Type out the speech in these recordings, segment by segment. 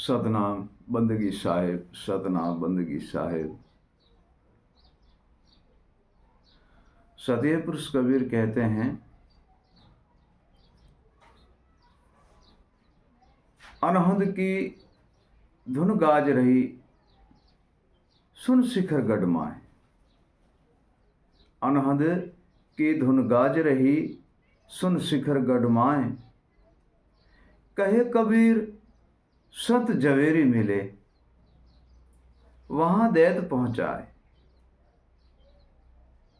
सतनाम बंदगी साहिब, सतनाम बंदगी साहिब। सतिय पुरुष कबीर कहते हैं, अनहद की धुन गाज रही सुन शिखर गढ़माए। अनहद की धुन गाज रही सुन शिखर गढ़माए। कहे कबीर सत जवेरी मिले वहां दैत पहुंचाए।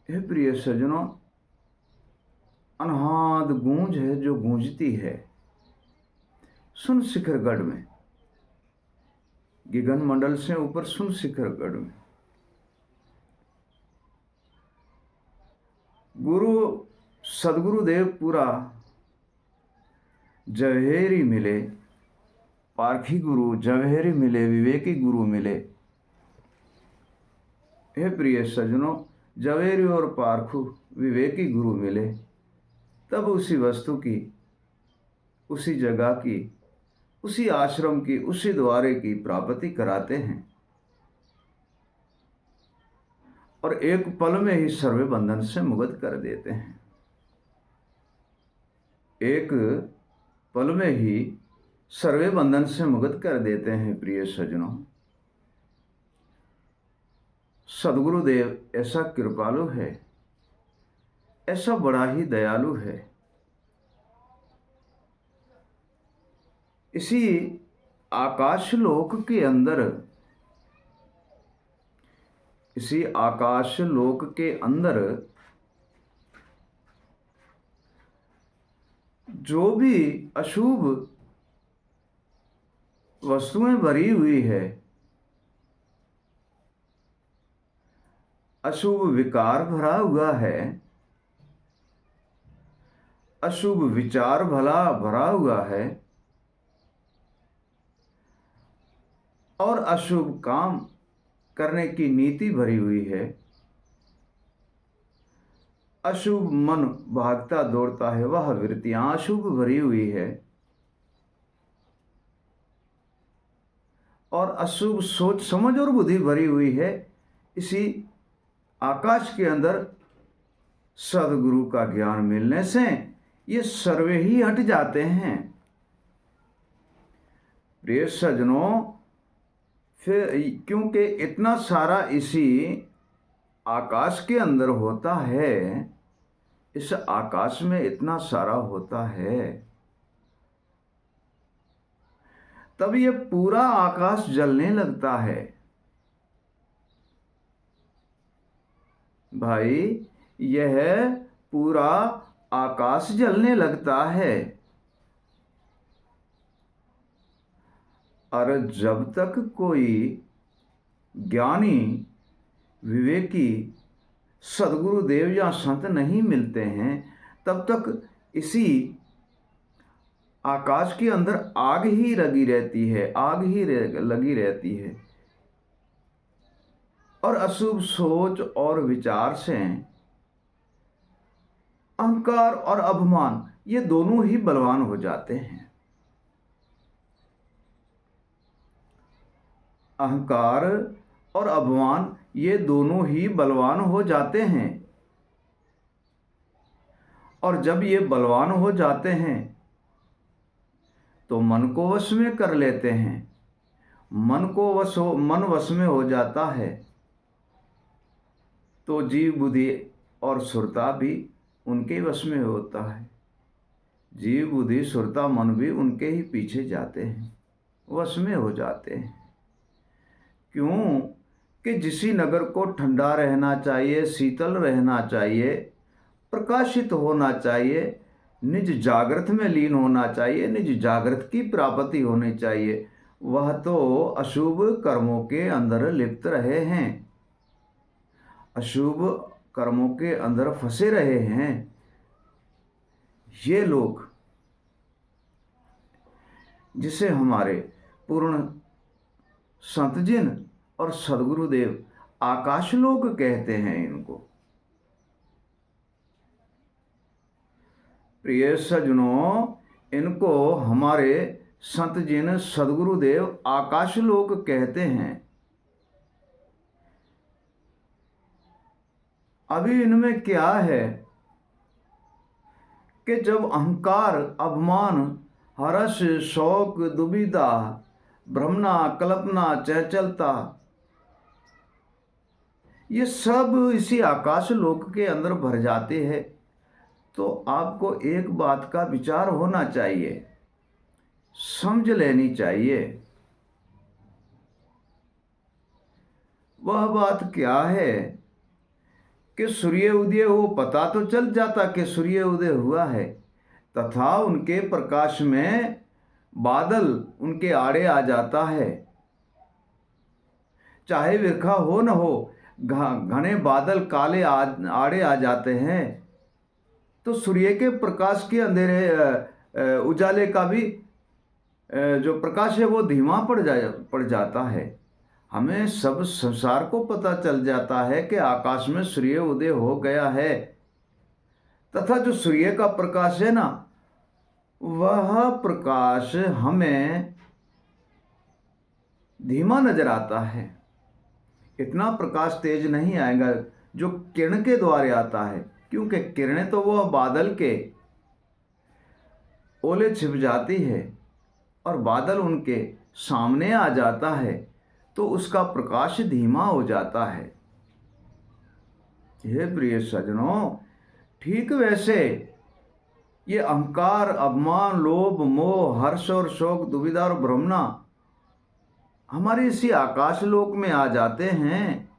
हे प्रिय सज्जनों, अनहाद गूंज है जो गूंजती है सुन शिखरगढ़ में, गगन मंडल से ऊपर सुन शिखरगढ़ में। गुरु सदगुरुदेव पूरा जवेरी मिले, पारखी गुरु जवेरी मिले, विवेकी गुरु मिले। हे प्रिय सज्जनों, जवेरी और पारखू विवेकी गुरु मिले तब उसी वस्तु की, उसी जगह की, उसी आश्रम की, उसी द्वारे की प्राप्ति कराते हैं और एक पल में ही सर्व बंधन से मुक्त कर देते हैं। एक पल में ही सर्व बंधन से मुक्त कर देते हैं। प्रिय सज्जनों, सदगुरुदेव ऐसा कृपालु है, ऐसा बड़ा ही दयालु है। इसी आकाश लोक के अंदर, इसी आकाश लोक के अंदर जो भी अशुभ वस्तुएं भरी हुई है, अशुभ विकार भरा हुआ है, अशुभ विचार भरा हुआ है और अशुभ काम करने की नीति भरी हुई है, अशुभ मन भागता दौड़ता है, वह वृत्तियां अशुभ भरी हुई है और अशुभ सोच समझ और बुद्धि भरी हुई है। इसी आकाश के अंदर सदगुरु का ज्ञान मिलने से ये सर्वे ही हट जाते हैं। प्रिय सज्जनों, फिर क्योंकि इतना सारा इसी आकाश के अंदर होता है, इस आकाश में इतना सारा होता है, तब ये पूरा आकाश जलने लगता है। भाई, यह पूरा आकाश जलने लगता है और जब तक कोई ज्ञानी, विवेकी, सदगुरुदेव या संत नहीं मिलते हैं, तब तक इसी आकाश के अंदर आग ही लगी रहती है, आग ही लगी रहती है और अशुभ सोच और विचार से अहंकार और अभिमान ये दोनों ही बलवान हो जाते हैं। अहंकार और अभिमान ये दोनों ही बलवान हो जाते हैं और जब ये बलवान हो जाते हैं तो मन को वश में कर लेते हैं। मन वश में हो जाता है तो जीव, बुद्धि और सुरता भी उनके वश में होता है। जीव, बुद्धि, सुरता, मन भी उनके ही पीछे जाते हैं, वश में हो जाते हैं। क्यों कि जिसी नगर को ठंडा रहना चाहिए, शीतल रहना चाहिए, प्रकाशित होना चाहिए, निज जागृत में लीन होना चाहिए, निज जागृत की प्राप्ति होनी चाहिए, वह तो अशुभ कर्मों के अंदर लिप्त रहे हैं, अशुभ कर्मों के अंदर फंसे रहे हैं। ये लोग, जिसे हमारे पूर्ण संतजिन और सदगुरुदेव आकाश लोक कहते हैं, इनको प्रिय सज्जनों, इनको हमारे संत जिन सदगुरुदेव आकाश लोक कहते हैं। अभी इनमें क्या है कि जब अहंकार, अभिमान, हर्ष, शौक, दुविधा, भ्रमना, कल्पना, चंचलता, ये सब इसी आकाश लोक के अंदर भर जाते हैं, तो आपको एक बात का विचार होना चाहिए, समझ लेनी चाहिए। वह बात क्या है कि सूर्य उदय हो, पता तो चल जाता कि सूर्य उदय हुआ है, तथा उनके प्रकाश में बादल उनके आड़े आ जाता है। चाहे विरखा हो न हो, घने बादल काले आड़े आ जाते हैं, तो सूर्य के प्रकाश के अंधेरे उजाले का भी जो प्रकाश है वो धीमा पड़ जाता है। हमें सब संसार को पता चल जाता है कि आकाश में सूर्य उदय हो गया है, तथा जो सूर्य का प्रकाश है ना, वह प्रकाश हमें धीमा नजर आता है। इतना प्रकाश तेज नहीं आएगा जो किरण के द्वारा आता है, क्योंकि किरणें तो वह बादल के ओले छिप जाती है और बादल उनके सामने आ जाता है, तो उसका प्रकाश धीमा हो जाता है। हे प्रिय सज्जनों, ठीक वैसे ये अहंकार, अभिमान, लोभ, मोह, हर्ष और शोक, दुविधा और भ्रमना हमारे इसी आकाश लोक में आ जाते हैं,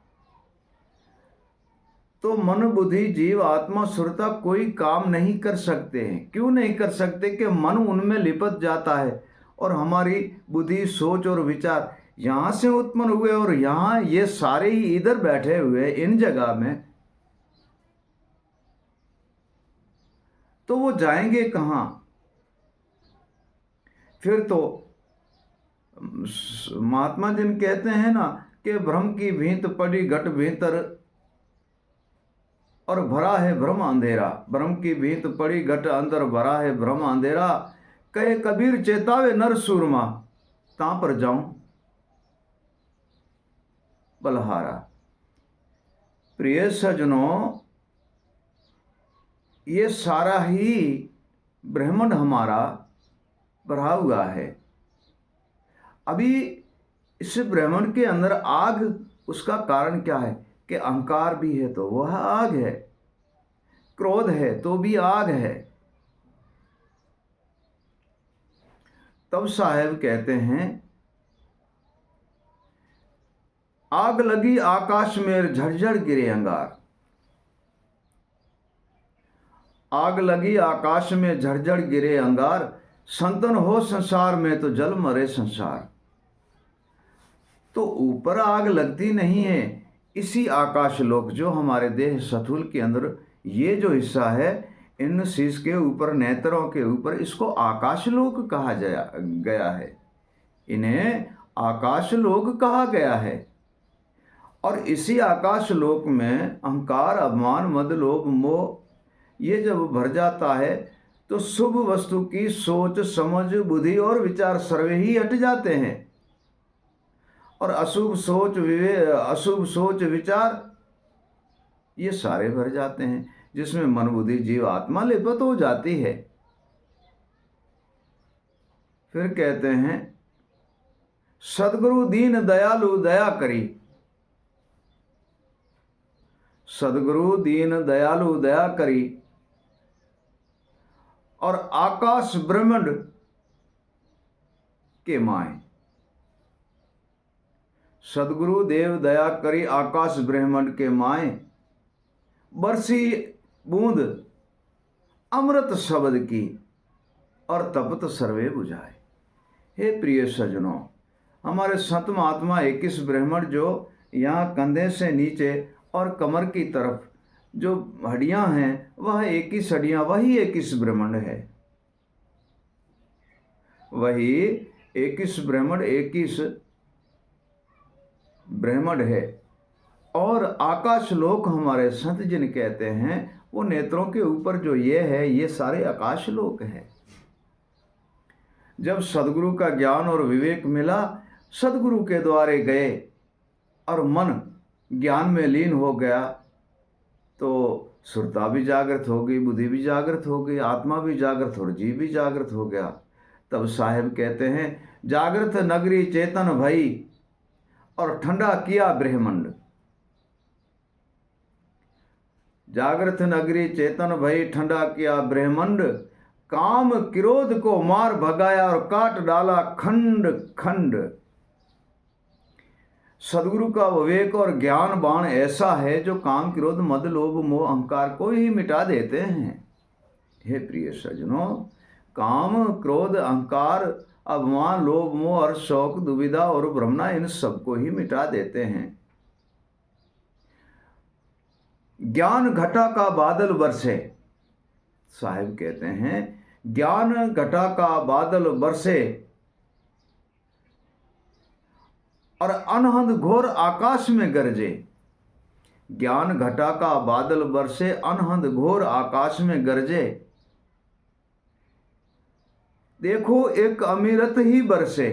तो मन, बुद्धि, जीव, आत्मा, सुरता कोई काम नहीं कर सकते हैं। क्यों नहीं कर सकते? कि मन उनमें लिपट जाता है और हमारी बुद्धि, सोच और विचार यहाँ से उत्पन्न हुए और यहाँ ये सारे ही इधर बैठे हुए इन जगह में, तो वो जाएंगे कहाँ? फिर तो महात्मा जी कहते हैं ना कि भ्रम की भींत पड़ी घट भीतर और भरा है भ्रम अंधेरा। भ्रम की भींत पड़ी घट अंदर भरा है भ्रम अंधेरा, कहे कबीर चेतावे नर सूरमा, तां पर जाऊं बलहारा। प्रिय सज्जनों, ये सारा ही ब्रह्मांड हमारा भरा हुआ है। अभी इस ब्रह्मांड के अंदर आग, उसका कारण क्या है? कि अहंकार भी है तो वह आग है, क्रोध है तो भी आग है। तब साहेब कहते हैं, आग लगी आकाश में झरझर गिरे अंगार। आग लगी आकाश में झरझर गिरे अंगार, संतन हो संसार में तो जल मरे संसार। तो ऊपर आग लगती नहीं है, इसी आकाश लोक जो हमारे देह सथुल के अंदर ये जो हिस्सा है, इन शीश के ऊपर, नेत्रों के ऊपर, इसको आकाश लोक कहा गया है। इन्हें आकाश लोक कहा गया है। और इसी आकाश लोक में अहंकार, अभिमान, मद, लोभ, मोह ये जब भर जाता है, तो शुभ वस्तु की सोच, समझ, बुद्धि और विचार सर्वे ही हट जाते हैं, और अशुभ सोच विचार ये सारे भर जाते हैं, जिसमें मन, बुद्धि, जीव, आत्मा लिपत हो जाती है। फिर कहते हैं, सदगुरु दीन दयालु दया करी। सदगुरु दीन दयालु दया करी और आकाश ब्रह्मांड के माए। सदगुरु देव दया करी आकाश ब्रह्मांड के माए, बरसी बूंद अमृत शब्द की और तपत सर्वे बुझाए। हे प्रिय सज्जनों, हमारे संत महात्मा 21 ब्रह्मांड जो यहाँ कंधे से नीचे और कमर की तरफ जो हड्डियां हैं, वह 21 हड्डियां, वही 21 ब्रह्मांड है। वही 21 ब्रह्मांड 21 ब्रह्मांड है। और आकाश लोक हमारे संत जिन कहते हैं, वो नेत्रों के ऊपर जो ये है, ये सारे आकाश लोक है। जब सदगुरु का ज्ञान और विवेक मिला, सदगुरु के द्वारे गए और मन ज्ञान में लीन हो गया, तो सुरता भी जागृत हो गई, बुद्धि भी जागृत हो गई, आत्मा भी जागृत और जीव भी जागृत हो गया। तब साहेब कहते हैं, जागृत नगरी चेतन भई और ठंडा किया ब्रह्मंड। जागृत नगरी चेतन भई ठंडा किया ब्रह्मंड, काम क्रोध को मार भगाया और काट डाला खंड खंड। सदगुरु का विवेक और ज्ञान बाण ऐसा है जो काम क्रोध मद लोभ मोह अहंकार को ही मिटा देते हैं। हे प्रिय सज्जनों, काम क्रोध अहंकार अभिमान लोभ मोह और शौक दुविधा और भ्रमणा इन सबको ही मिटा देते हैं। ज्ञान घटा का बादल बरसे, साहिब कहते हैं, ज्ञान घटा का बादल बरसे और अनहद घोर आकाश में गरजे। ज्ञान घटा का बादल बरसे, अनहद घोर आकाश में गरजे। देखो एक अमीरत ही बरसे,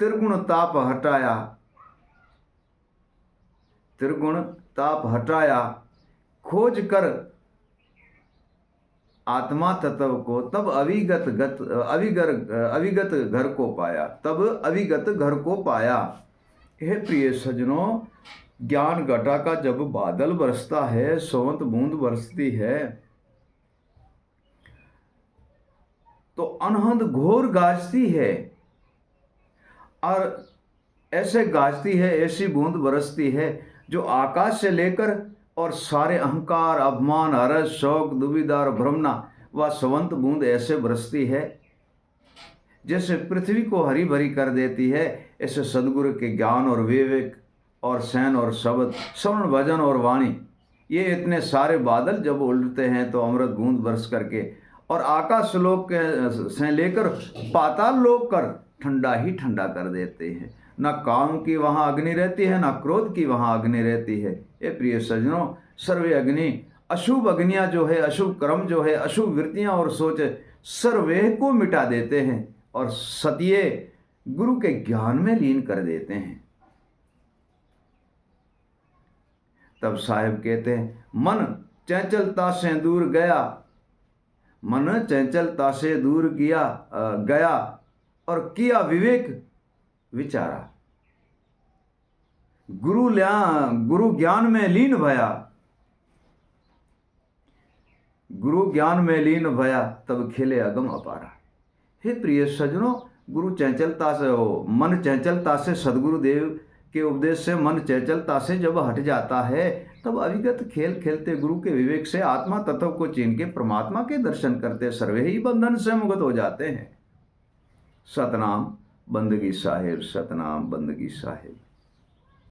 त्रिगुण ताप हटाया, त्रिगुण ताप हटाया, खोज कर आत्मा तत्व को, तब अविगत घर को पाया, तब अविगत घर को पाया। हे प्रिय सज्जनों, ज्ञान घटा का जब बादल बरसता है, सोवंत बूंद बरसती है, तो अनहद घोर गाजती है और ऐसे गाजती है, ऐसी बूंद बरसती है जो आकाश से लेकर और सारे अहंकार अभिमान हर्ष शौक दुविधा और भ्रमणा व सवंत बूंद ऐसे बरसती है जैसे पृथ्वी को हरी भरी कर देती है। ऐसे सदगुरु के ज्ञान और विवेक और सैन और शब्द श्रवण भजन और वाणी, ये इतने सारे बादल जब उलटते हैं तो अमृत बूंद बरस करके और आकाश लोक से लेकर पाताल लोक कर ठंडा ही ठंडा कर देते हैं। ना काम की वहाँ अग्नि रहती है, ना क्रोध की वहाँ अग्नि रहती है। ये प्रिय सज्जनों, सर्वे अग्नि, अशुभ अग्नियाँ जो है, अशुभ कर्म जो है, अशुभ वृत्तियाँ और सोच सर्वे को मिटा देते हैं और सत्य गुरु के ज्ञान में लीन कर देते हैं। तब साहिब कहते हैं, मन चंचलता से दूर गया, मन चंचलता से दूर गया और किया विवेक विचारा, गुरु ज्ञान में लीन भया, गुरु ज्ञान में लीन भया, तब खेले अगम अपारा। हे प्रिय सज्जनों, गुरु चंचलता से हो, मन चंचलता से, सदगुरु देव के उपदेश से मन चंचलता से जब हट जाता है, तब अविगत खेल खेलते गुरु के विवेक से आत्मा तत्व को चीन के परमात्मा के दर्शन करते सर्वे ही बंधन से मुक्त हो जाते हैं। सतनाम बंदगी साहिब, सतनाम बंदगी साहिब।